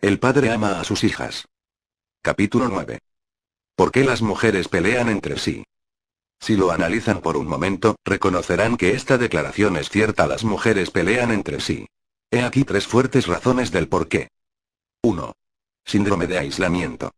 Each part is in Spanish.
El padre ama a sus hijas. Capítulo 9. ¿Por qué las mujeres pelean entre sí? Si lo analizan por un momento, reconocerán que esta declaración es cierta: las mujeres pelean entre sí. He aquí 3 fuertes razones del por qué. 1. Síndrome de aislamiento.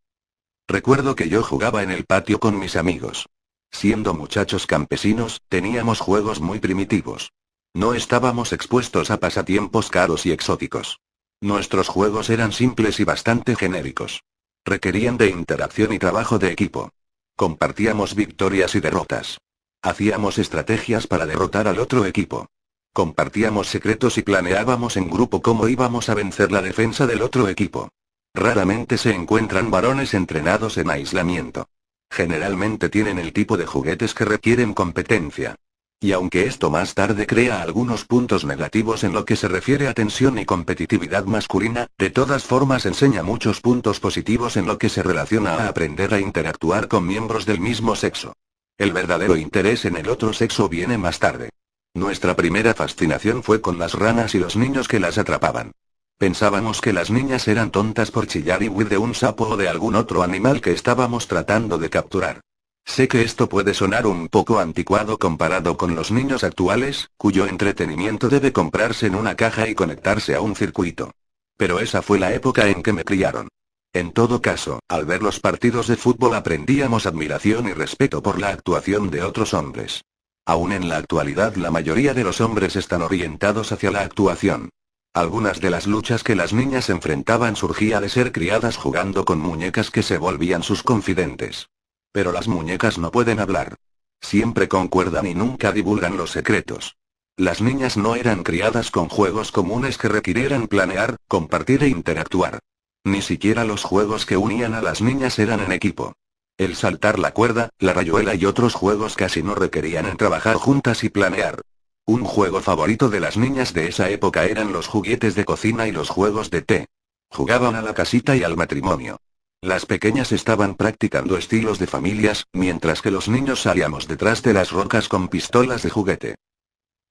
Recuerdo que yo jugaba en el patio con mis amigos. Siendo muchachos campesinos, teníamos juegos muy primitivos. No estábamos expuestos a pasatiempos caros y exóticos. Nuestros juegos eran simples y bastante genéricos. Requerían de interacción y trabajo de equipo. Compartíamos victorias y derrotas. Hacíamos estrategias para derrotar al otro equipo. Compartíamos secretos y planeábamos en grupo cómo íbamos a vencer la defensa del otro equipo. Raramente se encuentran varones entrenados en aislamiento. Generalmente tienen el tipo de juguetes que requieren competencia. Y aunque esto más tarde crea algunos puntos negativos en lo que se refiere a tensión y competitividad masculina, de todas formas enseña muchos puntos positivos en lo que se relaciona a aprender a interactuar con miembros del mismo sexo. El verdadero interés en el otro sexo viene más tarde. Nuestra primera fascinación fue con las ranas y los niños que las atrapaban. Pensábamos que las niñas eran tontas por chillar y huir de un sapo o de algún otro animal que estábamos tratando de capturar. Sé que esto puede sonar un poco anticuado comparado con los niños actuales, cuyo entretenimiento debe comprarse en una caja y conectarse a un circuito. Pero esa fue la época en que me criaron. En todo caso, al ver los partidos de fútbol aprendíamos admiración y respeto por la actuación de otros hombres. Aún en la actualidad la mayoría de los hombres están orientados hacia la actuación. Algunas de las luchas que las niñas enfrentaban surgía de ser criadas jugando con muñecas que se volvían sus confidentes. Pero las muñecas no pueden hablar. Siempre concuerdan y nunca divulgan los secretos. Las niñas no eran criadas con juegos comunes que requirieran planear, compartir e interactuar. Ni siquiera los juegos que unían a las niñas eran en equipo. El saltar la cuerda, la rayuela y otros juegos casi no requerían en trabajar juntas y planear. Un juego favorito de las niñas de esa época eran los juguetes de cocina y los juegos de té. Jugaban a la casita y al matrimonio. Las pequeñas estaban practicando estilos de familias, mientras que los niños salíamos detrás de las rocas con pistolas de juguete.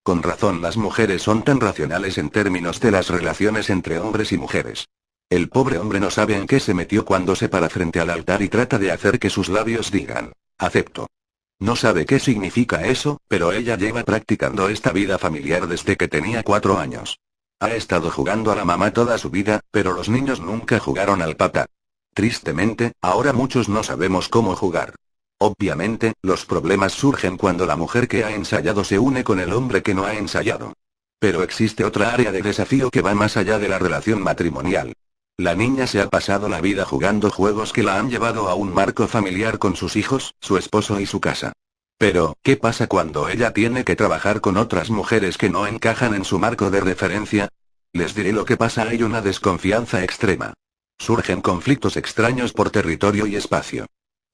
Con razón las mujeres son tan racionales en términos de las relaciones entre hombres y mujeres. El pobre hombre no sabe en qué se metió cuando se para frente al altar y trata de hacer que sus labios digan, acepto. No sabe qué significa eso, pero ella lleva practicando esta vida familiar desde que tenía 4 años. Ha estado jugando a la mamá toda su vida, pero los niños nunca jugaron al papá. Tristemente, ahora muchos no sabemos cómo jugar. Obviamente, los problemas surgen cuando la mujer que ha ensayado se une con el hombre que no ha ensayado. Pero existe otra área de desafío que va más allá de la relación matrimonial. La niña se ha pasado la vida jugando juegos que la han llevado a un marco familiar con sus hijos, su esposo y su casa. Pero, ¿qué pasa cuando ella tiene que trabajar con otras mujeres que no encajan en su marco de referencia? Les diré lo que pasa: hay una desconfianza extrema. Surgen conflictos extraños por territorio y espacio.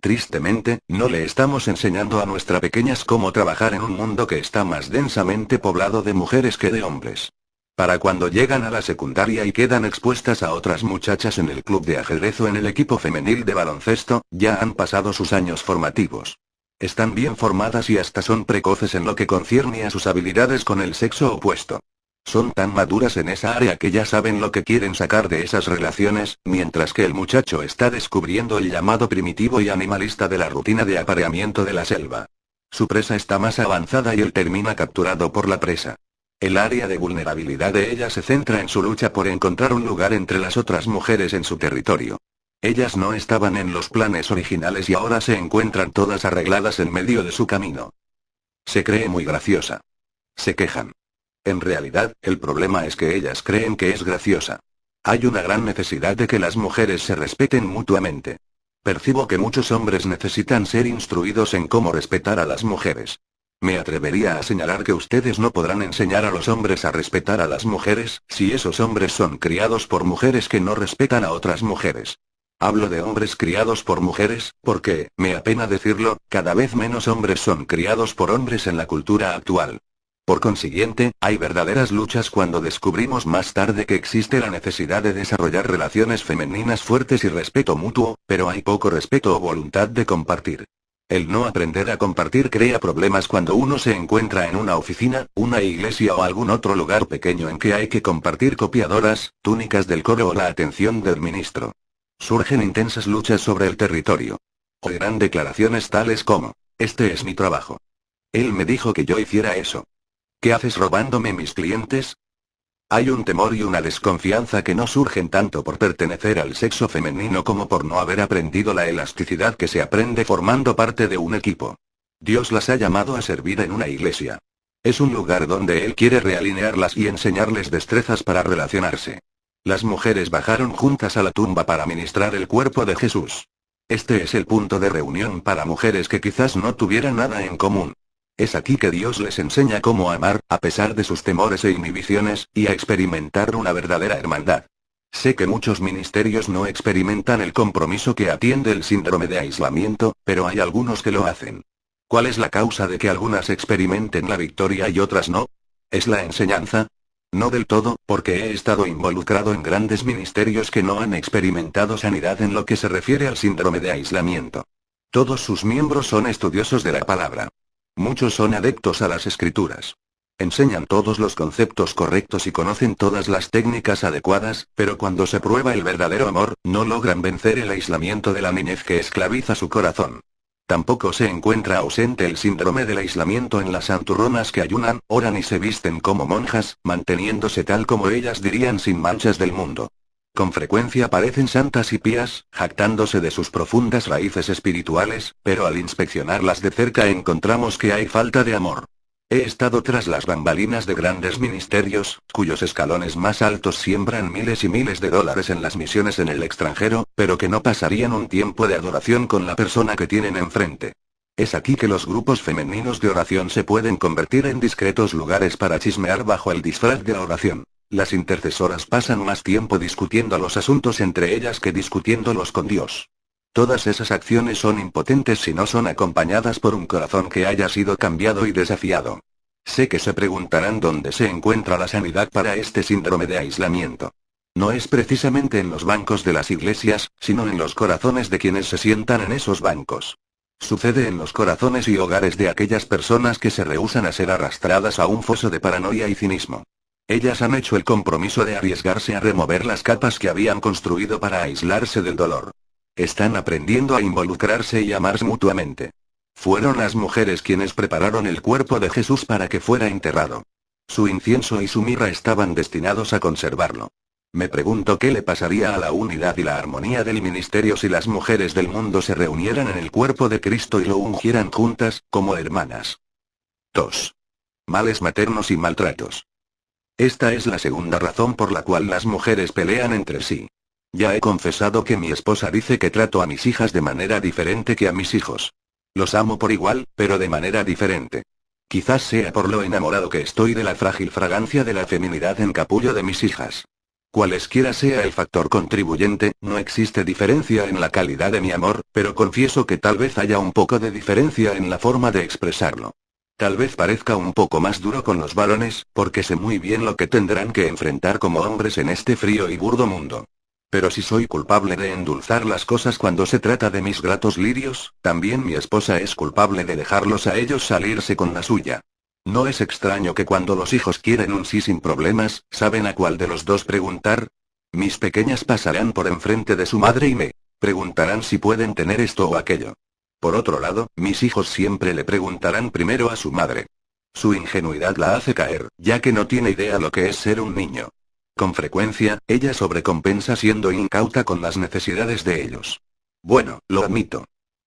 Tristemente, no le estamos enseñando a nuestras pequeñas cómo trabajar en un mundo que está más densamente poblado de mujeres que de hombres. Para cuando llegan a la secundaria y quedan expuestas a otras muchachas en el club de ajedrez o en el equipo femenil de baloncesto, ya han pasado sus años formativos. Están bien formadas y hasta son precoces en lo que concierne a sus habilidades con el sexo opuesto. Son tan maduras en esa área que ya saben lo que quieren sacar de esas relaciones, mientras que el muchacho está descubriendo el llamado primitivo y animalista de la rutina de apareamiento de la selva. Su presa está más avanzada y él termina capturado por la presa. El área de vulnerabilidad de ella se centra en su lucha por encontrar un lugar entre las otras mujeres en su territorio. Ellas no estaban en los planes originales y ahora se encuentran todas arregladas en medio de su camino. Se cree muy graciosa. Se quejan. En realidad, el problema es que ellas creen que es graciosa. Hay una gran necesidad de que las mujeres se respeten mutuamente. Percibo que muchos hombres necesitan ser instruidos en cómo respetar a las mujeres. Me atrevería a señalar que ustedes no podrán enseñar a los hombres a respetar a las mujeres, si esos hombres son criados por mujeres que no respetan a otras mujeres. Hablo de hombres criados por mujeres, porque, me apena decirlo, cada vez menos hombres son criados por hombres en la cultura actual. Por consiguiente, hay verdaderas luchas cuando descubrimos más tarde que existe la necesidad de desarrollar relaciones femeninas fuertes y respeto mutuo, pero hay poco respeto o voluntad de compartir. El no aprender a compartir crea problemas cuando uno se encuentra en una oficina, una iglesia o algún otro lugar pequeño en que hay que compartir copiadoras, túnicas del coro o la atención del ministro. Surgen intensas luchas sobre el territorio. Oirán declaraciones tales como: este es mi trabajo. Él me dijo que yo hiciera eso. ¿Qué haces robándome mis clientes? Hay un temor y una desconfianza que no surgen tanto por pertenecer al sexo femenino como por no haber aprendido la elasticidad que se aprende formando parte de un equipo. Dios las ha llamado a servir en una iglesia. Es un lugar donde Él quiere realinearlas y enseñarles destrezas para relacionarse. Las mujeres bajaron juntas a la tumba para ministrar el cuerpo de Jesús. Este es el punto de reunión para mujeres que quizás no tuvieran nada en común. Es aquí que Dios les enseña cómo amar, a pesar de sus temores e inhibiciones, y a experimentar una verdadera hermandad. Sé que muchos ministerios no experimentan el compromiso que atiende el síndrome de aislamiento, pero hay algunos que lo hacen. ¿Cuál es la causa de que algunas experimenten la victoria y otras no? ¿Es la enseñanza? No del todo, porque he estado involucrado en grandes ministerios que no han experimentado sanidad en lo que se refiere al síndrome de aislamiento. Todos sus miembros son estudiosos de la palabra. Muchos son adeptos a las escrituras. Enseñan todos los conceptos correctos y conocen todas las técnicas adecuadas, pero cuando se prueba el verdadero amor, no logran vencer el aislamiento de la niñez que esclaviza su corazón. Tampoco se encuentra ausente el síndrome del aislamiento en las santurronas que ayunan, oran y se visten como monjas, manteniéndose tal como ellas dirían sin manchas del mundo. Con frecuencia parecen santas y pías, jactándose de sus profundas raíces espirituales, pero al inspeccionarlas de cerca encontramos que hay falta de amor. He estado tras las bambalinas de grandes ministerios, cuyos escalones más altos siembran miles y miles de dólares en las misiones en el extranjero, pero que no pasarían un tiempo de adoración con la persona que tienen enfrente. Es aquí que los grupos femeninos de oración se pueden convertir en discretos lugares para chismear bajo el disfraz de la oración. Las intercesoras pasan más tiempo discutiendo los asuntos entre ellas que discutiéndolos con Dios. Todas esas acciones son impotentes si no son acompañadas por un corazón que haya sido cambiado y desafiado. Sé que se preguntarán dónde se encuentra la sanidad para este síndrome de aislamiento. No es precisamente en los bancos de las iglesias, sino en los corazones de quienes se sientan en esos bancos. Sucede en los corazones y hogares de aquellas personas que se rehúsan a ser arrastradas a un foso de paranoia y cinismo. Ellas han hecho el compromiso de arriesgarse a remover las capas que habían construido para aislarse del dolor. Están aprendiendo a involucrarse y amarse mutuamente. Fueron las mujeres quienes prepararon el cuerpo de Jesús para que fuera enterrado. Su incienso y su mirra estaban destinados a conservarlo. Me pregunto qué le pasaría a la unidad y la armonía del ministerio si las mujeres del mundo se reunieran en el cuerpo de Cristo y lo ungieran juntas, como hermanas. 2. Males maternos y maltratos. Esta es la segunda razón por la cual las mujeres pelean entre sí. Ya he confesado que mi esposa dice que trato a mis hijas de manera diferente que a mis hijos. Los amo por igual, pero de manera diferente. Quizás sea por lo enamorado que estoy de la frágil fragancia de la feminidad en capullo de mis hijas. Cualesquiera sea el factor contribuyente, no existe diferencia en la calidad de mi amor, pero confieso que tal vez haya un poco de diferencia en la forma de expresarlo. Tal vez parezca un poco más duro con los varones, porque sé muy bien lo que tendrán que enfrentar como hombres en este frío y burdo mundo. Pero si soy culpable de endulzar las cosas cuando se trata de mis gratos lirios, también mi esposa es culpable de dejarlos a ellos salirse con la suya. No es extraño que cuando los hijos quieren un sí sin problemas, ¿saben a cuál de los dos preguntar? Mis pequeñas pasarán por enfrente de su madre y me preguntarán si pueden tener esto o aquello. Por otro lado, mis hijos siempre le preguntarán primero a su madre. Su ingenuidad la hace caer, ya que no tiene idea lo que es ser un niño. Con frecuencia, ella sobrecompensa siendo incauta con las necesidades de ellos. Bueno, lo admito.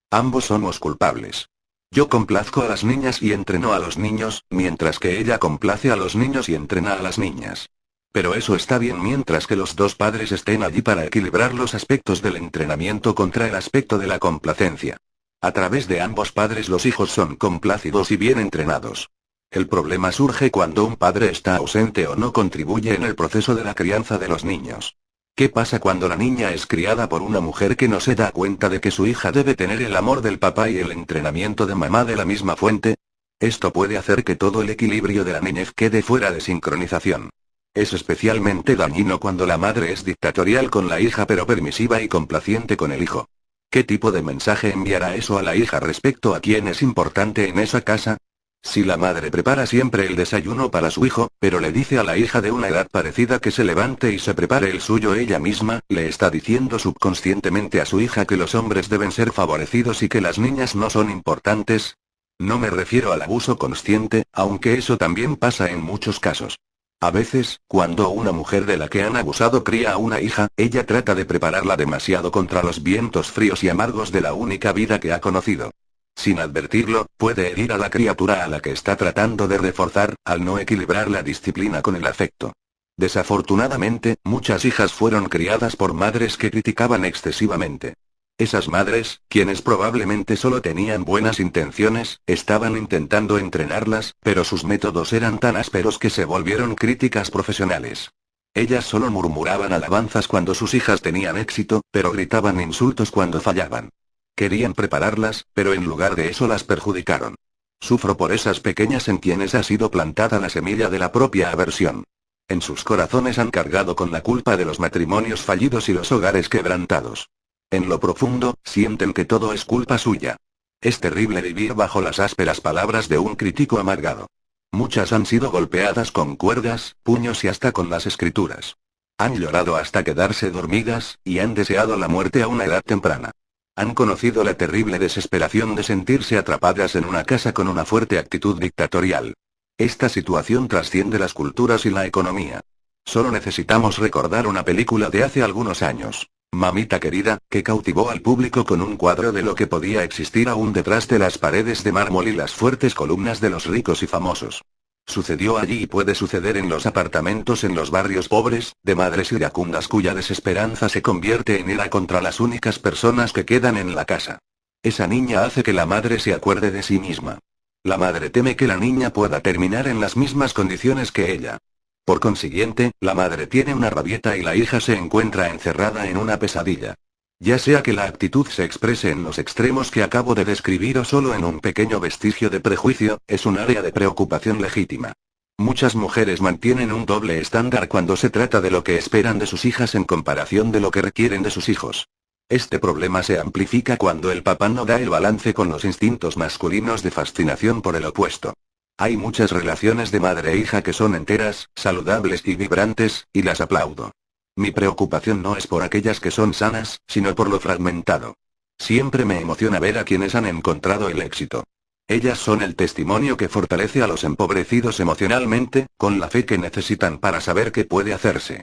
Ambos somos culpables. Yo complazco a las niñas y entreno a los niños, mientras que ella complace a los niños y entrena a las niñas. Pero eso está bien mientras que los dos padres estén allí para equilibrar los aspectos del entrenamiento contra el aspecto de la complacencia. A través de ambos padres los hijos son complácidos y bien entrenados. El problema surge cuando un padre está ausente o no contribuye en el proceso de la crianza de los niños. ¿Qué pasa cuando la niña es criada por una mujer que no se da cuenta de que su hija debe tener el amor del papá y el entrenamiento de mamá de la misma fuente? Esto puede hacer que todo el equilibrio de la niñez quede fuera de sincronización. Es especialmente dañino cuando la madre es dictatorial con la hija pero permisiva y complaciente con el hijo. ¿Qué tipo de mensaje enviará eso a la hija respecto a quién es importante en esa casa? Si la madre prepara siempre el desayuno para su hijo, pero le dice a la hija de una edad parecida que se levante y se prepare el suyo ella misma, le está diciendo subconscientemente a su hija que los hombres deben ser favorecidos y que las niñas no son importantes. No me refiero al abuso consciente, aunque eso también pasa en muchos casos. A veces, cuando una mujer de la que han abusado cría a una hija, ella trata de prepararla demasiado contra los vientos fríos y amargos de la única vida que ha conocido. Sin advertirlo, puede herir a la criatura a la que está tratando de reforzar, al no equilibrar la disciplina con el afecto. Desafortunadamente, muchas hijas fueron criadas por madres que criticaban excesivamente. Esas madres, quienes probablemente solo tenían buenas intenciones, estaban intentando entrenarlas, pero sus métodos eran tan ásperos que se volvieron críticas profesionales. Ellas solo murmuraban alabanzas cuando sus hijas tenían éxito, pero gritaban insultos cuando fallaban. Querían prepararlas, pero en lugar de eso las perjudicaron. Sufro por esas pequeñas en quienes ha sido plantada la semilla de la propia aversión. En sus corazones han cargado con la culpa de los matrimonios fallidos y los hogares quebrantados. En lo profundo, sienten que todo es culpa suya. Es terrible vivir bajo las ásperas palabras de un crítico amargado. Muchas han sido golpeadas con cuerdas, puños y hasta con las escrituras. Han llorado hasta quedarse dormidas, y han deseado la muerte a una edad temprana. Han conocido la terrible desesperación de sentirse atrapadas en una casa con una fuerte actitud dictatorial. Esta situación trasciende las culturas y la economía. Solo necesitamos recordar una película de hace algunos años, Mamita querida, que cautivó al público con un cuadro de lo que podía existir aún detrás de las paredes de mármol y las fuertes columnas de los ricos y famosos. Sucedió allí y puede suceder en los apartamentos en los barrios pobres, de madres iracundas cuya desesperanza se convierte en ira contra las únicas personas que quedan en la casa. Esa niña hace que la madre se acuerde de sí misma. La madre teme que la niña pueda terminar en las mismas condiciones que ella. Por consiguiente, la madre tiene una rabieta y la hija se encuentra encerrada en una pesadilla. Ya sea que la actitud se exprese en los extremos que acabo de describir o solo en un pequeño vestigio de prejuicio, es un área de preocupación legítima. Muchas mujeres mantienen un doble estándar cuando se trata de lo que esperan de sus hijas en comparación de lo que requieren de sus hijos. Este problema se amplifica cuando el papá no da el balance con los instintos masculinos de fascinación por el opuesto. Hay muchas relaciones de madre e hija que son enteras, saludables y vibrantes, y las aplaudo. Mi preocupación no es por aquellas que son sanas, sino por lo fragmentado. Siempre me emociona ver a quienes han encontrado el éxito. Ellas son el testimonio que fortalece a los empobrecidos emocionalmente, con la fe que necesitan para saber qué puede hacerse.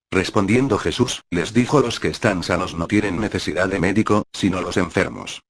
Respondiendo Jesús, les dijo: los que están sanos no tienen necesidad de médico, sino los enfermos.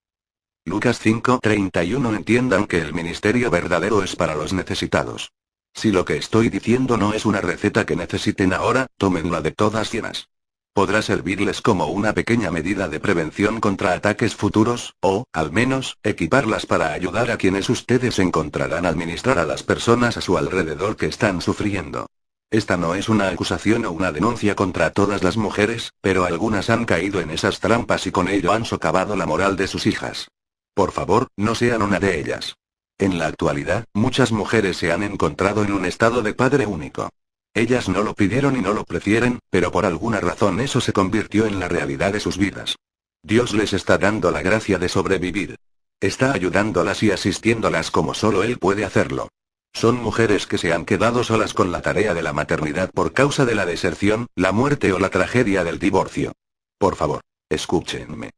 Lucas 5:31. Entiendan que el ministerio verdadero es para los necesitados. Si lo que estoy diciendo no es una receta que necesiten ahora, tómenla de todas llenas. Podrá servirles como una pequeña medida de prevención contra ataques futuros, o, al menos, equiparlas para ayudar a quienes ustedes encontrarán al ministrar a las personas a su alrededor que están sufriendo. Esta no es una acusación o una denuncia contra todas las mujeres, pero algunas han caído en esas trampas y con ello han socavado la moral de sus hijas. Por favor, no sean una de ellas. En la actualidad, muchas mujeres se han encontrado en un estado de padre único. Ellas no lo pidieron y no lo prefieren, pero por alguna razón eso se convirtió en la realidad de sus vidas. Dios les está dando la gracia de sobrevivir. Está ayudándolas y asistiéndolas como solo Él puede hacerlo. Son mujeres que se han quedado solas con la tarea de la maternidad por causa de la deserción, la muerte o la tragedia del divorcio. Por favor, escúchenme.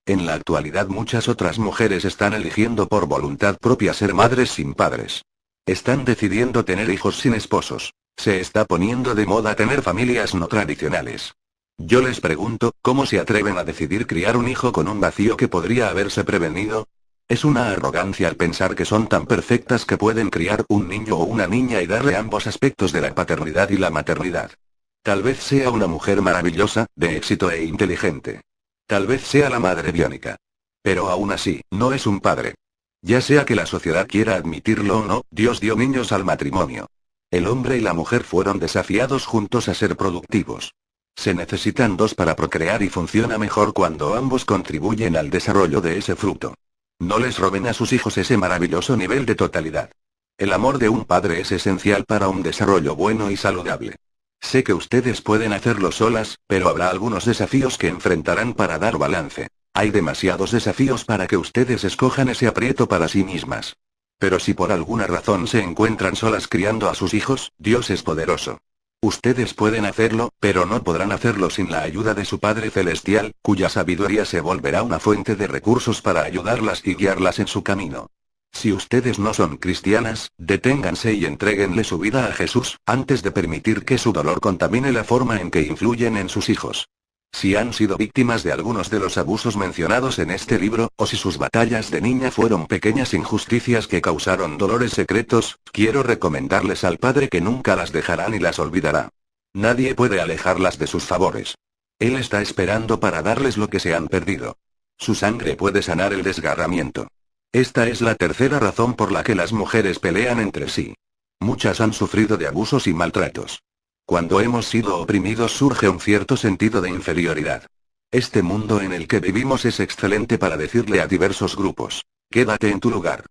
En la actualidad muchas otras mujeres están eligiendo por voluntad propia ser madres sin padres. Están decidiendo tener hijos sin esposos. Se está poniendo de moda tener familias no tradicionales. Yo les pregunto, ¿cómo se atreven a decidir criar un hijo con un vacío que podría haberse prevenido? Es una arrogancia al pensar que son tan perfectas que pueden criar un niño o una niña y darle ambos aspectos de la paternidad y la maternidad. Tal vez sea una mujer maravillosa, de éxito e inteligente. Tal vez sea la madre biónica. Pero aún así, no es un padre. Ya sea que la sociedad quiera admitirlo o no, Dios dio niños al matrimonio. El hombre y la mujer fueron desafiados juntos a ser productivos. Se necesitan dos para procrear y funciona mejor cuando ambos contribuyen al desarrollo de ese fruto. No les roben a sus hijos ese maravilloso nivel de totalidad. El amor de un padre es esencial para un desarrollo bueno y saludable. Sé que ustedes pueden hacerlo solas, pero habrá algunos desafíos que enfrentarán para dar balance. Hay demasiados desafíos para que ustedes escojan ese aprieto para sí mismas. Pero si por alguna razón se encuentran solas criando a sus hijos, Dios es poderoso. Ustedes pueden hacerlo, pero no podrán hacerlo sin la ayuda de su Padre Celestial, cuya sabiduría se volverá una fuente de recursos para ayudarlas y guiarlas en su camino. Si ustedes no son cristianas, deténganse y entréguenle su vida a Jesús, antes de permitir que su dolor contamine la forma en que influyen en sus hijos. Si han sido víctimas de algunos de los abusos mencionados en este libro, o si sus batallas de niña fueron pequeñas injusticias que causaron dolores secretos, quiero recomendarles al Padre que nunca las dejará ni las olvidará. Nadie puede alejarlas de sus favores. Él está esperando para darles lo que se han perdido. Su sangre puede sanar el desgarramiento. Esta es la tercera razón por la que las mujeres pelean entre sí. Muchas han sufrido de abusos y maltratos. Cuando hemos sido oprimidos surge un cierto sentido de inferioridad. Este mundo en el que vivimos es excelente para decirle a diversos grupos: quédate en tu lugar.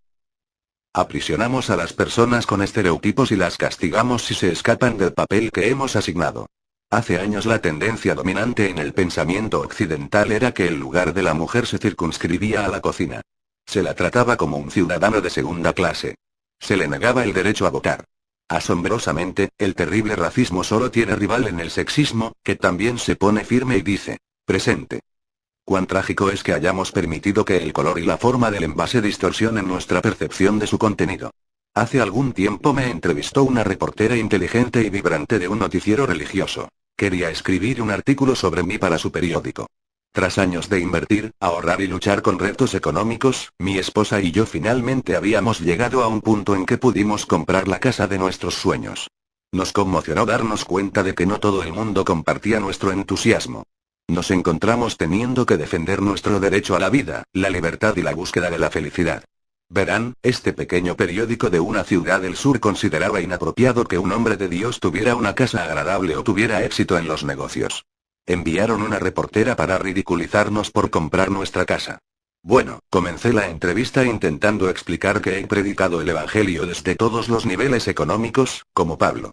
Aprisionamos a las personas con estereotipos y las castigamos si se escapan del papel que hemos asignado. Hace años la tendencia dominante en el pensamiento occidental era que el lugar de la mujer se circunscribía a la cocina. Se la trataba como un ciudadano de segunda clase. Se le negaba el derecho a votar. Asombrosamente, el terrible racismo solo tiene rival en el sexismo, que también se pone firme y dice: presente. Cuán trágico es que hayamos permitido que el color y la forma del envase distorsionen nuestra percepción de su contenido. Hace algún tiempo me entrevistó una reportera inteligente y vibrante de un noticiero religioso. Quería escribir un artículo sobre mí para su periódico. Tras años de invertir, ahorrar y luchar con retos económicos, mi esposa y yo finalmente habíamos llegado a un punto en que pudimos comprar la casa de nuestros sueños. Nos conmocionó darnos cuenta de que no todo el mundo compartía nuestro entusiasmo. Nos encontramos teniendo que defender nuestro derecho a la vida, la libertad y la búsqueda de la felicidad. Verán, este pequeño periódico de una ciudad del sur consideraba inapropiado que un hombre de Dios tuviera una casa agradable o tuviera éxito en los negocios. Enviaron una reportera para ridiculizarnos por comprar nuestra casa. Bueno, comencé la entrevista intentando explicar que he predicado el Evangelio desde todos los niveles económicos, como Pablo.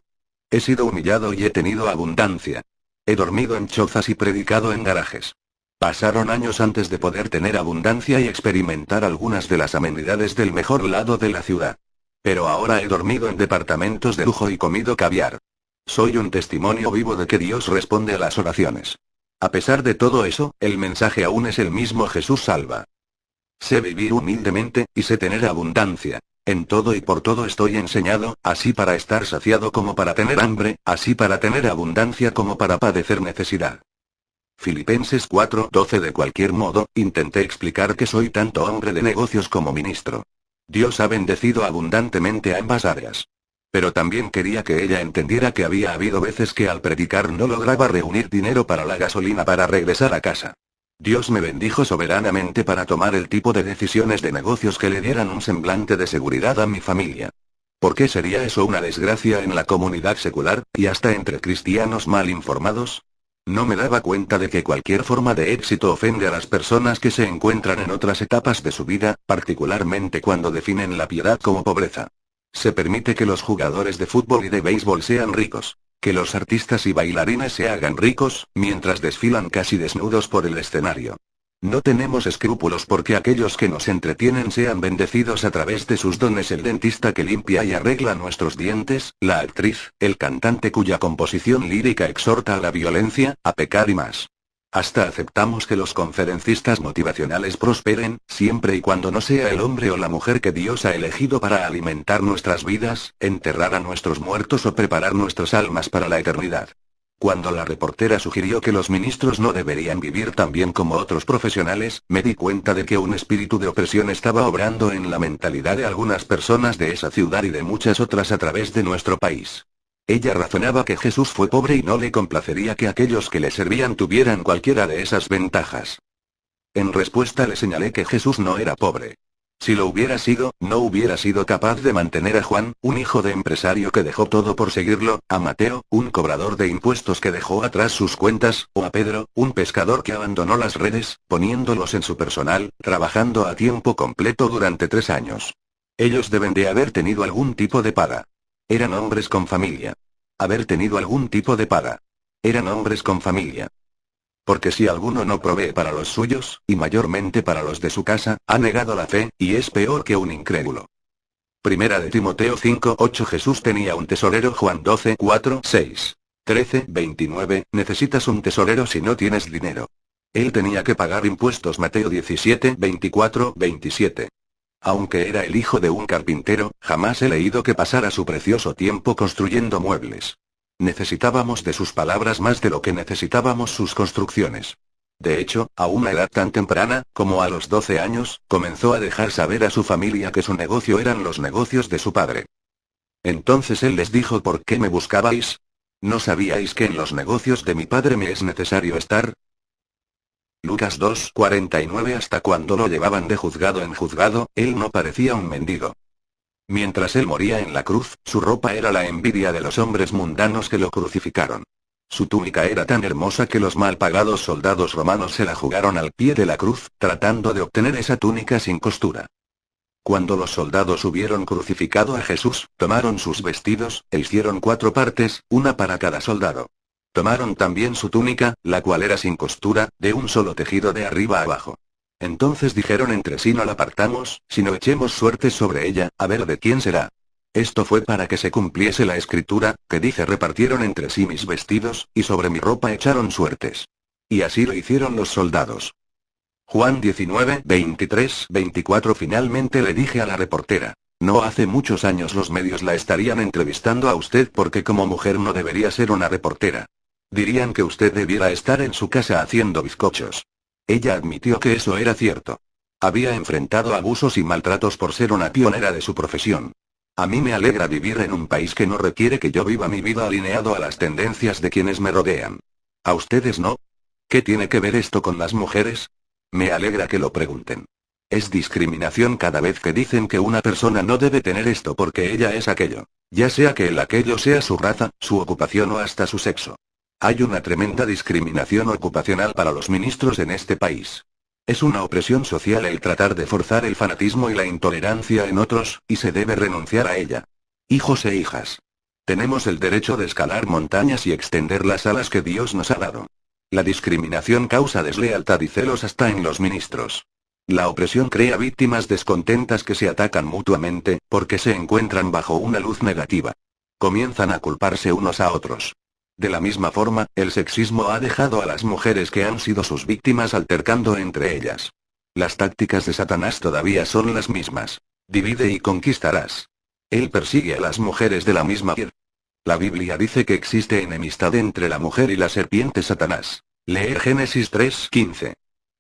He sido humillado y he tenido abundancia. He dormido en chozas y predicado en garajes. Pasaron años antes de poder tener abundancia y experimentar algunas de las amenidades del mejor lado de la ciudad. Pero ahora he dormido en departamentos de lujo y comido caviar. Soy un testimonio vivo de que Dios responde a las oraciones. A pesar de todo eso, el mensaje aún es el mismo: Jesús salva. Sé vivir humildemente, y sé tener abundancia. En todo y por todo estoy enseñado, así para estar saciado como para tener hambre, así para tener abundancia como para padecer necesidad. Filipenses 4:12. De cualquier modo, intenté explicar que soy tanto hombre de negocios como ministro. Dios ha bendecido abundantemente a ambas áreas. Pero también quería que ella entendiera que había habido veces que al predicar no lograba reunir dinero para la gasolina para regresar a casa. Dios me bendijo soberanamente para tomar el tipo de decisiones de negocios que le dieran un semblante de seguridad a mi familia. ¿Por qué sería eso una desgracia en la comunidad secular, y hasta entre cristianos mal informados? No me daba cuenta de que cualquier forma de éxito ofende a las personas que se encuentran en otras etapas de su vida, particularmente cuando definen la piedad como pobreza. Se permite que los jugadores de fútbol y de béisbol sean ricos, que los artistas y bailarines se hagan ricos, mientras desfilan casi desnudos por el escenario. No tenemos escrúpulos porque aquellos que nos entretienen sean bendecidos a través de sus dones: el dentista que limpia y arregla nuestros dientes, la actriz, el cantante cuya composición lírica exhorta a la violencia, a pecar y más. Hasta aceptamos que los conferencistas motivacionales prosperen, siempre y cuando no sea el hombre o la mujer que Dios ha elegido para alimentar nuestras vidas, enterrar a nuestros muertos o preparar nuestras almas para la eternidad. Cuando la reportera sugirió que los ministros no deberían vivir tan bien como otros profesionales, me di cuenta de que un espíritu de opresión estaba obrando en la mentalidad de algunas personas de esa ciudad y de muchas otras a través de nuestro país. Ella razonaba que Jesús fue pobre y no le complacería que aquellos que le servían tuvieran cualquiera de esas ventajas. En respuesta le señalé que Jesús no era pobre. Si lo hubiera sido, no hubiera sido capaz de mantener a Juan, un hijo de empresario que dejó todo por seguirlo, a Mateo, un cobrador de impuestos que dejó atrás sus cuentas, o a Pedro, un pescador que abandonó las redes, poniéndolos en su personal, trabajando a tiempo completo durante 3 años. Ellos deben de haber tenido algún tipo de paga. Eran hombres con familia. Haber tenido algún tipo de paga. Eran hombres con familia. Porque si alguno no provee para los suyos, y mayormente para los de su casa, ha negado la fe, y es peor que un incrédulo. Primera de Timoteo 5:8. Jesús tenía un tesorero. Juan 12:4, 6. 13:29. Necesitas un tesorero si no tienes dinero. Él tenía que pagar impuestos. Mateo 17:24, 27. Aunque era el hijo de un carpintero, jamás he leído que pasara su precioso tiempo construyendo muebles. Necesitábamos de sus palabras más de lo que necesitábamos sus construcciones. De hecho, a una edad tan temprana, como a los 12 años, comenzó a dejar saber a su familia que su negocio eran los negocios de su padre. Entonces él les dijo: ¿por qué me buscabais? ¿No sabíais que en los negocios de mi padre me es necesario estar? Lucas 2:49. Hasta cuando lo llevaban de juzgado en juzgado, él no parecía un mendigo. Mientras él moría en la cruz, su ropa era la envidia de los hombres mundanos que lo crucificaron. Su túnica era tan hermosa que los mal pagados soldados romanos se la jugaron al pie de la cruz, tratando de obtener esa túnica sin costura. Cuando los soldados hubieron crucificado a Jesús, tomaron sus vestidos, e hicieron 4 partes, una para cada soldado. Tomaron también su túnica, la cual era sin costura, de un solo tejido de arriba a abajo. Entonces dijeron entre sí: no la partamos, sino echemos suerte sobre ella, a ver de quién será. Esto fue para que se cumpliese la escritura, que dice: repartieron entre sí mis vestidos, y sobre mi ropa echaron suertes. Y así lo hicieron los soldados. Juan 19:23, 24. Finalmente le dije a la reportera: no hace muchos años los medios la estarían entrevistando a usted porque como mujer no debería ser una reportera. Dirían que usted debiera estar en su casa haciendo bizcochos. Ella admitió que eso era cierto. Había enfrentado abusos y maltratos por ser una pionera de su profesión. A mí me alegra vivir en un país que no requiere que yo viva mi vida alineado a las tendencias de quienes me rodean. ¿A ustedes no? ¿Qué tiene que ver esto con las mujeres? Me alegra que lo pregunten. Es discriminación cada vez que dicen que una persona no debe tener esto porque ella es aquello. Ya sea que el aquello sea su raza, su ocupación o hasta su sexo. Hay una tremenda discriminación ocupacional para los ministros en este país. Es una opresión social el tratar de forzar el fanatismo y la intolerancia en otros, y se debe renunciar a ella. Hijos e hijas. Tenemos el derecho de escalar montañas y extender las alas que Dios nos ha dado. La discriminación causa deslealtad y celos hasta en los ministros. La opresión crea víctimas descontentas que se atacan mutuamente, porque se encuentran bajo una luz negativa. Comienzan a culparse unos a otros. De la misma forma, el sexismo ha dejado a las mujeres que han sido sus víctimas altercando entre ellas. Las tácticas de Satanás todavía son las mismas. Divide y conquistarás. Él persigue a las mujeres de la misma piel. La Biblia dice que existe enemistad entre la mujer y la serpiente Satanás. Leer Génesis 3:15.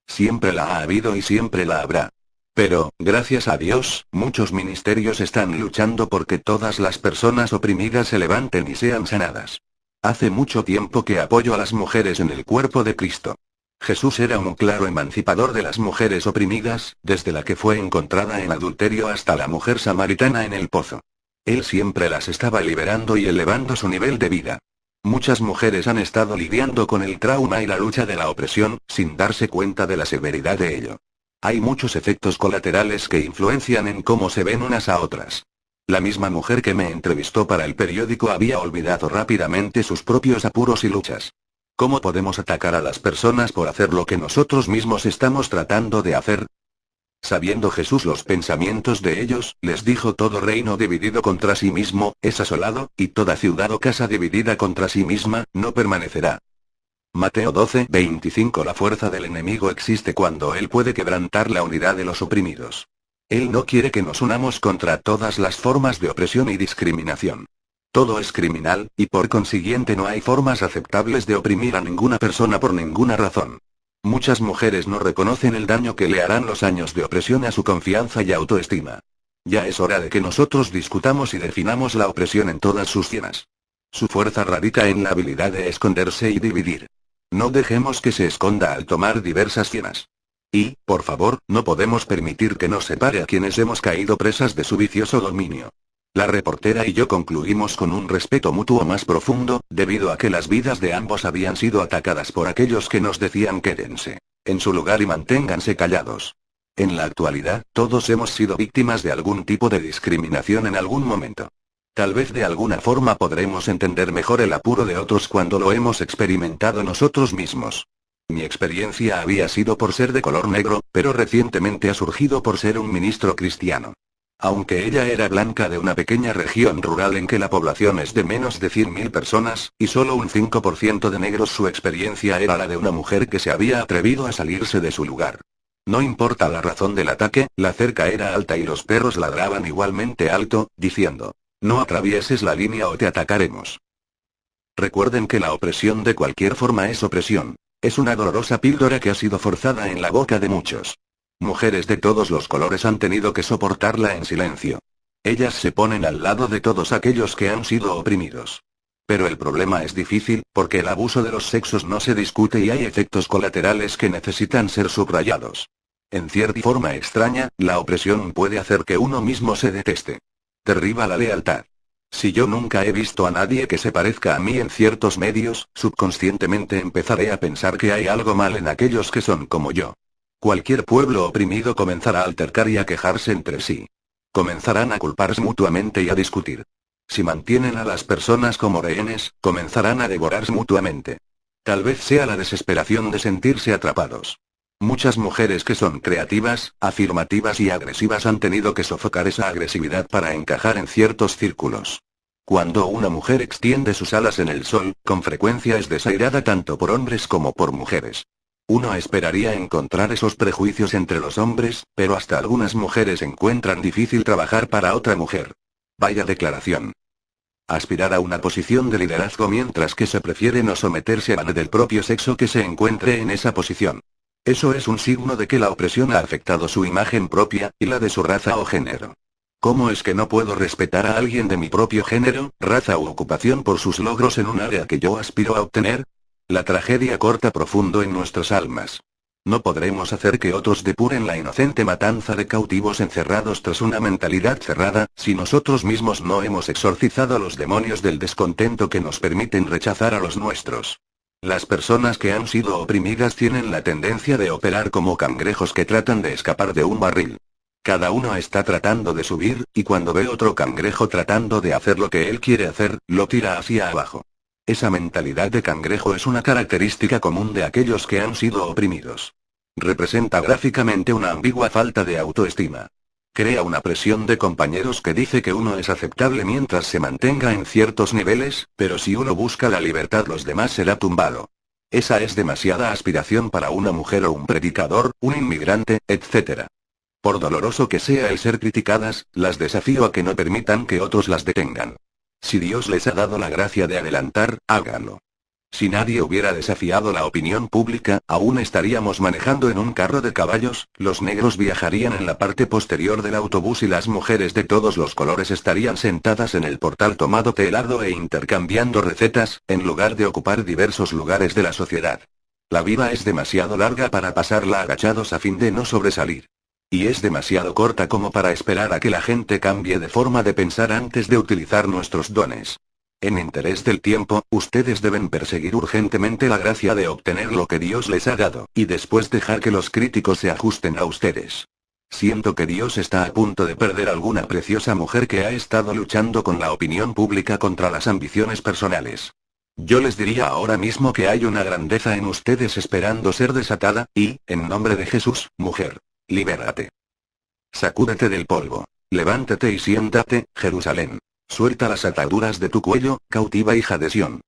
Siempre la ha habido y siempre la habrá. Pero, gracias a Dios, muchos ministerios están luchando porque todas las personas oprimidas se levanten y sean sanadas. Hace mucho tiempo que apoyo a las mujeres en el cuerpo de Cristo. Jesús era un claro emancipador de las mujeres oprimidas, desde la que fue encontrada en adulterio hasta la mujer samaritana en el pozo. Él siempre las estaba liberando y elevando su nivel de vida. Muchas mujeres han estado lidiando con el trauma y la lucha de la opresión, sin darse cuenta de la severidad de ello. Hay muchos efectos colaterales que influencian en cómo se ven unas a otras. La misma mujer que me entrevistó para el periódico había olvidado rápidamente sus propios apuros y luchas. ¿Cómo podemos atacar a las personas por hacer lo que nosotros mismos estamos tratando de hacer? Sabiendo Jesús los pensamientos de ellos, les dijo: todo reino dividido contra sí mismo, es asolado, y toda ciudad o casa dividida contra sí misma, no permanecerá. Mateo 12:25. La fuerza del enemigo existe cuando él puede quebrantar la unidad de los oprimidos. Él no quiere que nos unamos contra todas las formas de opresión y discriminación. Todo es criminal, y por consiguiente no hay formas aceptables de oprimir a ninguna persona por ninguna razón. Muchas mujeres no reconocen el daño que le harán los años de opresión a su confianza y autoestima. Ya es hora de que nosotros discutamos y definamos la opresión en todas sus cienas. Su fuerza radica en la habilidad de esconderse y dividir. No dejemos que se esconda al tomar diversas cienas. Y, por favor, no podemos permitir que nos separe a quienes hemos caído presas de su vicioso dominio. La reportera y yo concluimos con un respeto mutuo más profundo, debido a que las vidas de ambos habían sido atacadas por aquellos que nos decían: quédense en su lugar y manténganse callados. En la actualidad, todos hemos sido víctimas de algún tipo de discriminación en algún momento. Tal vez de alguna forma podremos entender mejor el apuro de otros cuando lo hemos experimentado nosotros mismos. Mi experiencia había sido por ser de color negro, pero recientemente ha surgido por ser un ministro cristiano. Aunque ella era blanca de una pequeña región rural en que la población es de menos de 100.000 personas, y solo un 5% de negros, su experiencia era la de una mujer que se había atrevido a salirse de su lugar. No importa la razón del ataque, la cerca era alta y los perros ladraban igualmente alto, diciendo: no atravieses la línea o te atacaremos. Recuerden que la opresión de cualquier forma es opresión. Es una dolorosa píldora que ha sido forzada en la boca de muchos. Mujeres de todos los colores han tenido que soportarla en silencio. Ellas se ponen al lado de todos aquellos que han sido oprimidos. Pero el problema es difícil, porque el abuso de los sexos no se discute y hay efectos colaterales que necesitan ser subrayados. En cierta forma extraña, la opresión puede hacer que uno mismo se deteste. Derriba la lealtad. Si yo nunca he visto a nadie que se parezca a mí en ciertos medios, subconscientemente empezaré a pensar que hay algo mal en aquellos que son como yo. Cualquier pueblo oprimido comenzará a altercar y a quejarse entre sí. Comenzarán a culparse mutuamente y a discutir. Si mantienen a las personas como rehenes, comenzarán a devorarse mutuamente. Tal vez sea la desesperación de sentirse atrapados. Muchas mujeres que son creativas, afirmativas y agresivas han tenido que sofocar esa agresividad para encajar en ciertos círculos. Cuando una mujer extiende sus alas en el sol, con frecuencia es desairada tanto por hombres como por mujeres. Uno esperaría encontrar esos prejuicios entre los hombres, pero hasta algunas mujeres encuentran difícil trabajar para otra mujer. Vaya declaración. Aspirar a una posición de liderazgo mientras que se prefiere no someterse a la del propio sexo que se encuentre en esa posición. Eso es un signo de que la opresión ha afectado su imagen propia, y la de su raza o género. ¿Cómo es que no puedo respetar a alguien de mi propio género, raza u ocupación por sus logros en un área que yo aspiro a obtener? La tragedia corta profundo en nuestras almas. No podremos hacer que otros depuren la inocente matanza de cautivos encerrados tras una mentalidad cerrada, si nosotros mismos no hemos exorcizado a los demonios del descontento que nos permiten rechazar a los nuestros. Las personas que han sido oprimidas tienen la tendencia de operar como cangrejos que tratan de escapar de un barril. Cada uno está tratando de subir, y cuando ve otro cangrejo tratando de hacer lo que él quiere hacer, lo tira hacia abajo. Esa mentalidad de cangrejo es una característica común de aquellos que han sido oprimidos. Representa gráficamente una ambigua falta de autoestima. Crea una presión de compañeros que dice que uno es aceptable mientras se mantenga en ciertos niveles, pero si uno busca la libertad los demás será tumbado. Esa es demasiada aspiración para una mujer o un predicador, un inmigrante, etc. Por doloroso que sea el ser criticadas, las desafío a que no permitan que otros las detengan. Si Dios les ha dado la gracia de adelantar, háganlo. Si nadie hubiera desafiado la opinión pública, aún estaríamos manejando en un carro de caballos, los negros viajarían en la parte posterior del autobús y las mujeres de todos los colores estarían sentadas en el portal tomando té helado e intercambiando recetas, en lugar de ocupar diversos lugares de la sociedad. La vida es demasiado larga para pasarla agachados a fin de no sobresalir. Y es demasiado corta como para esperar a que la gente cambie de forma de pensar antes de utilizar nuestros dones. En interés del tiempo, ustedes deben perseguir urgentemente la gracia de obtener lo que Dios les ha dado, y después dejar que los críticos se ajusten a ustedes. Siento que Dios está a punto de perder alguna preciosa mujer que ha estado luchando con la opinión pública contra las ambiciones personales. Yo les diría ahora mismo que hay una grandeza en ustedes esperando ser desatada, y, en nombre de Jesús, mujer, libérate. Sacúdete del polvo. Levántate y siéntate, Jerusalén. Suelta las ataduras de tu cuello, cautiva hija de Sión.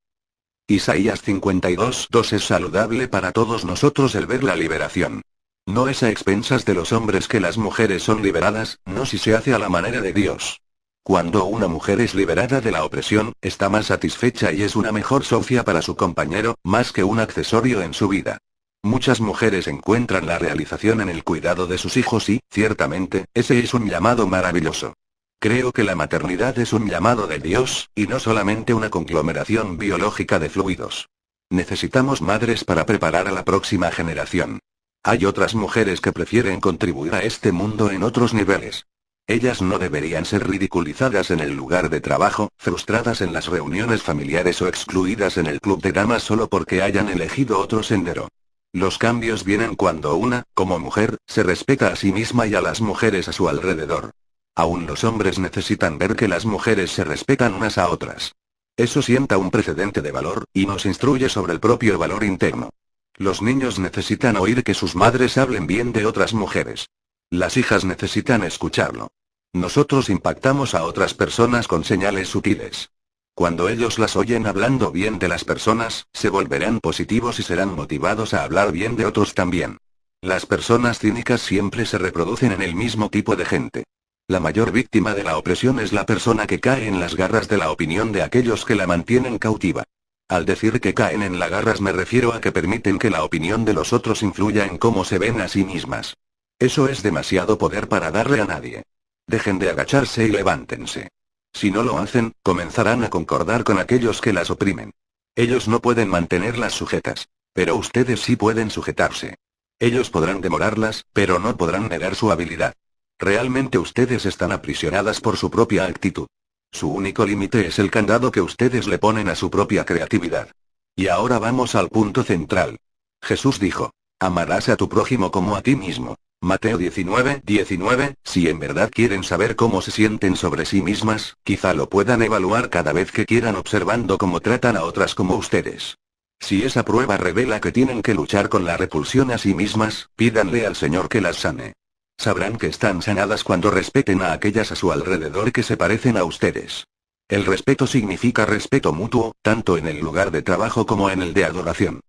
Isaías 52:2 Es saludable para todos nosotros el ver la liberación. No es a expensas de los hombres que las mujeres son liberadas, no si se hace a la manera de Dios. Cuando una mujer es liberada de la opresión, está más satisfecha y es una mejor socia para su compañero, más que un accesorio en su vida. Muchas mujeres encuentran la realización en el cuidado de sus hijos y, ciertamente, ese es un llamado maravilloso. Creo que la maternidad es un llamado de Dios, y no solamente una conglomeración biológica de fluidos. Necesitamos madres para preparar a la próxima generación. Hay otras mujeres que prefieren contribuir a este mundo en otros niveles. Ellas no deberían ser ridiculizadas en el lugar de trabajo, frustradas en las reuniones familiares o excluidas en el club de damas solo porque hayan elegido otro sendero. Los cambios vienen cuando una, como mujer, se respeta a sí misma y a las mujeres a su alrededor. Aún los hombres necesitan ver que las mujeres se respetan unas a otras. Eso sienta un precedente de valor, y nos instruye sobre el propio valor interno. Los niños necesitan oír que sus madres hablen bien de otras mujeres. Las hijas necesitan escucharlo. Nosotros impactamos a otras personas con señales sutiles. Cuando ellos las oyen hablando bien de las personas, se volverán positivos y serán motivados a hablar bien de otros también. Las personas cínicas siempre se reproducen en el mismo tipo de gente. La mayor víctima de la opresión es la persona que cae en las garras de la opinión de aquellos que la mantienen cautiva. Al decir que caen en las garras me refiero a que permiten que la opinión de los otros influya en cómo se ven a sí mismas. Eso es demasiado poder para darle a nadie. Dejen de agacharse y levántense. Si no lo hacen, comenzarán a concordar con aquellos que las oprimen. Ellos no pueden mantenerlas sujetas. Pero ustedes sí pueden sujetarse. Ellos podrán demorarlas, pero no podrán negar su habilidad. Realmente ustedes están aprisionadas por su propia actitud. Su único límite es el candado que ustedes le ponen a su propia creatividad. Y ahora vamos al punto central. Jesús dijo: amarás a tu prójimo como a ti mismo. Mateo 19:19. Si en verdad quieren saber cómo se sienten sobre sí mismas, quizá lo puedan evaluar cada vez que quieran observando cómo tratan a otras como ustedes. Si esa prueba revela que tienen que luchar con la repulsión a sí mismas, pídanle al Señor que las sane. Sabrán que están sanadas cuando respeten a aquellas a su alrededor que se parecen a ustedes. El respeto significa respeto mutuo, tanto en el lugar de trabajo como en el de adoración.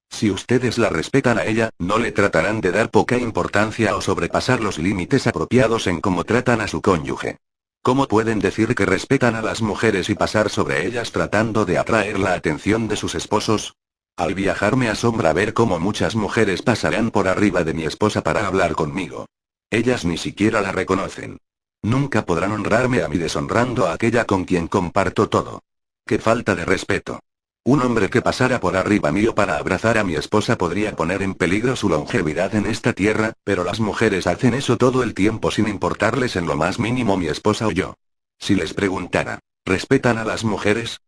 Si ustedes la respetan a ella, no le tratarán de dar poca importancia o sobrepasar los límites apropiados en cómo tratan a su cónyuge. ¿Cómo pueden decir que respetan a las mujeres y pasar sobre ellas tratando de atraer la atención de sus esposos? Al viajar me asombra ver cómo muchas mujeres pasarán por arriba de mi esposa para hablar conmigo. Ellas ni siquiera la reconocen. Nunca podrán honrarme a mí deshonrando a aquella con quien comparto todo. ¡Qué falta de respeto! Un hombre que pasara por arriba mío para abrazar a mi esposa podría poner en peligro su longevidad en esta tierra, pero las mujeres hacen eso todo el tiempo sin importarles en lo más mínimo mi esposa o yo. Si les preguntara, ¿respetan a las mujeres?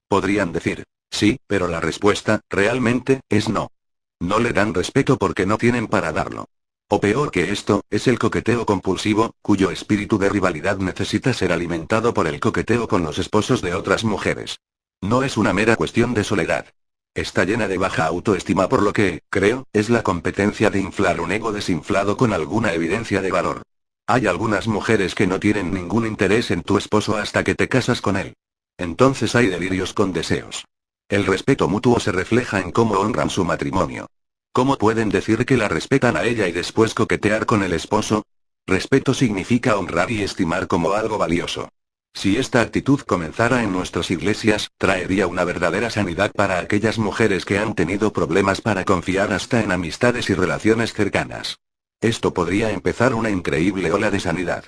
Podrían decir, sí, pero la respuesta, realmente, es no. No le dan respeto porque no tienen para darlo. O peor que esto, es el coqueteo compulsivo, cuyo espíritu de rivalidad necesita ser alimentado por el coqueteo con los esposos de otras mujeres. No es una mera cuestión de soledad. Está llena de baja autoestima por lo que, creo, es la competencia de inflar un ego desinflado con alguna evidencia de valor. Hay algunas mujeres que no tienen ningún interés en tu esposo hasta que te casas con él. Entonces hay delirios con deseos. El respeto mutuo se refleja en cómo honran su matrimonio. ¿Cómo pueden decir que la respetan a ella y después coquetear con el esposo? Respeto significa honrar y estimar como algo valioso. Si esta actitud comenzara en nuestras iglesias, traería una verdadera sanidad para aquellas mujeres que han tenido problemas para confiar hasta en amistades y relaciones cercanas. Esto podría empezar una increíble ola de sanidad.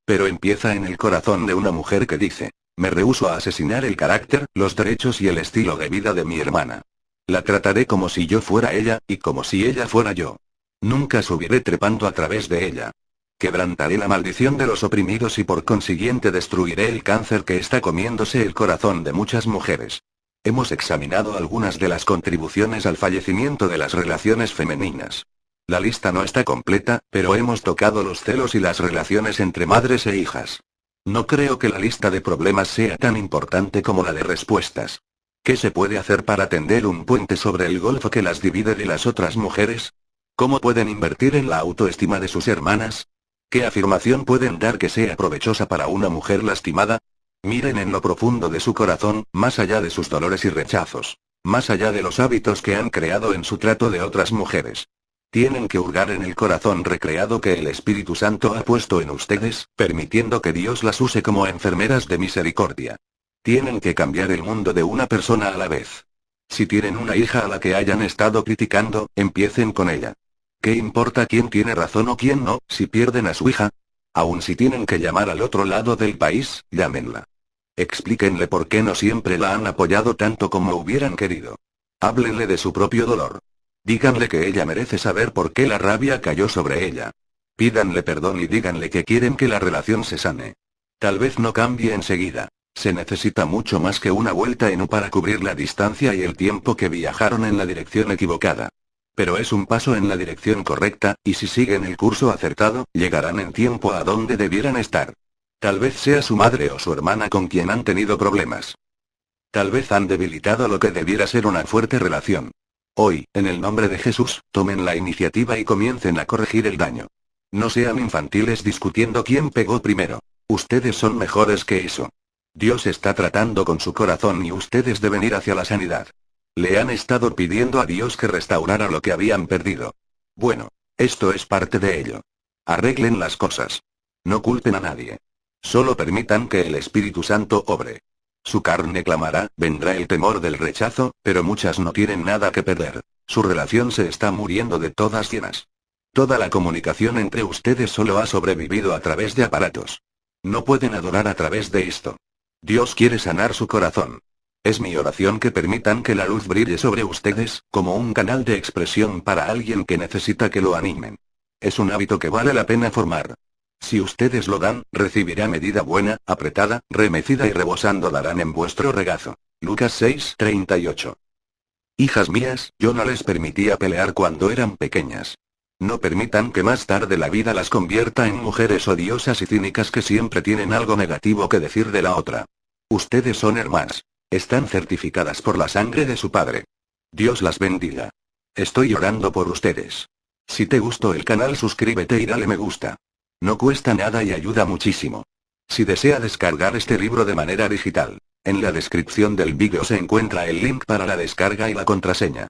Pero empieza en el corazón de una mujer que dice: me rehúso a asesinar el carácter, los derechos y el estilo de vida de mi hermana. La trataré como si yo fuera ella, y como si ella fuera yo. Nunca subiré trepando a través de ella. Quebrantaré la maldición de los oprimidos y por consiguiente destruiré el cáncer que está comiéndose el corazón de muchas mujeres. Hemos examinado algunas de las contribuciones al fallecimiento de las relaciones femeninas. La lista no está completa, pero hemos tocado los celos y las relaciones entre madres e hijas. No creo que la lista de problemas sea tan importante como la de respuestas. ¿Qué se puede hacer para tender un puente sobre el golfo que las divide de las otras mujeres? ¿Cómo pueden invertir en la autoestima de sus hermanas? ¿Qué afirmación pueden dar que sea provechosa para una mujer lastimada? Miren en lo profundo de su corazón, más allá de sus dolores y rechazos. Más allá de los hábitos que han creado en su trato de otras mujeres. Tienen que hurgar en el corazón recreado que el Espíritu Santo ha puesto en ustedes, permitiendo que Dios las use como enfermeras de misericordia. Tienen que cambiar el mundo de una persona a la vez. Si tienen una hija a la que hayan estado criticando, empiecen con ella. ¿Qué importa quién tiene razón o quién no, si pierden a su hija? Aun si tienen que llamar al otro lado del país, llámenla. Explíquenle por qué no siempre la han apoyado tanto como hubieran querido. Háblenle de su propio dolor. Díganle que ella merece saber por qué la rabia cayó sobre ella. Pídanle perdón y díganle que quieren que la relación se sane. Tal vez no cambie enseguida. Se necesita mucho más que una vuelta en U para cubrir la distancia y el tiempo que viajaron en la dirección equivocada. Pero es un paso en la dirección correcta, y si siguen el curso acertado, llegarán en tiempo a donde debieran estar. Tal vez sea su madre o su hermana con quien han tenido problemas. Tal vez han debilitado lo que debiera ser una fuerte relación. Hoy, en el nombre de Jesús, tomen la iniciativa y comiencen a corregir el daño. No sean infantiles discutiendo quién pegó primero. Ustedes son mejores que eso. Dios está tratando con su corazón y ustedes deben ir hacia la sanidad. Le han estado pidiendo a Dios que restaurara lo que habían perdido. Bueno, esto es parte de ello. Arreglen las cosas. No culpen a nadie. Solo permitan que el Espíritu Santo obre. Su carne clamará, vendrá el temor del rechazo, pero muchas no tienen nada que perder. Su relación se está muriendo de todas llenas. Toda la comunicación entre ustedes solo ha sobrevivido a través de aparatos. No pueden adorar a través de esto. Dios quiere sanar su corazón. Es mi oración que permitan que la luz brille sobre ustedes, como un canal de expresión para alguien que necesita que lo animen. Es un hábito que vale la pena formar. Si ustedes lo dan, recibirá medida buena, apretada, remecida y rebosando darán en vuestro regazo. Lucas 6:38. Hijas mías, yo no les permitía pelear cuando eran pequeñas. No permitan que más tarde la vida las convierta en mujeres odiosas y cínicas que siempre tienen algo negativo que decir de la otra. Ustedes son hermanas. Están certificadas por la sangre de su padre. Dios las bendiga. Estoy orando por ustedes. Si te gustó el canal, suscríbete y dale me gusta. No cuesta nada y ayuda muchísimo. Si desea descargar este libro de manera digital, en la descripción del vídeo se encuentra el link para la descarga y la contraseña.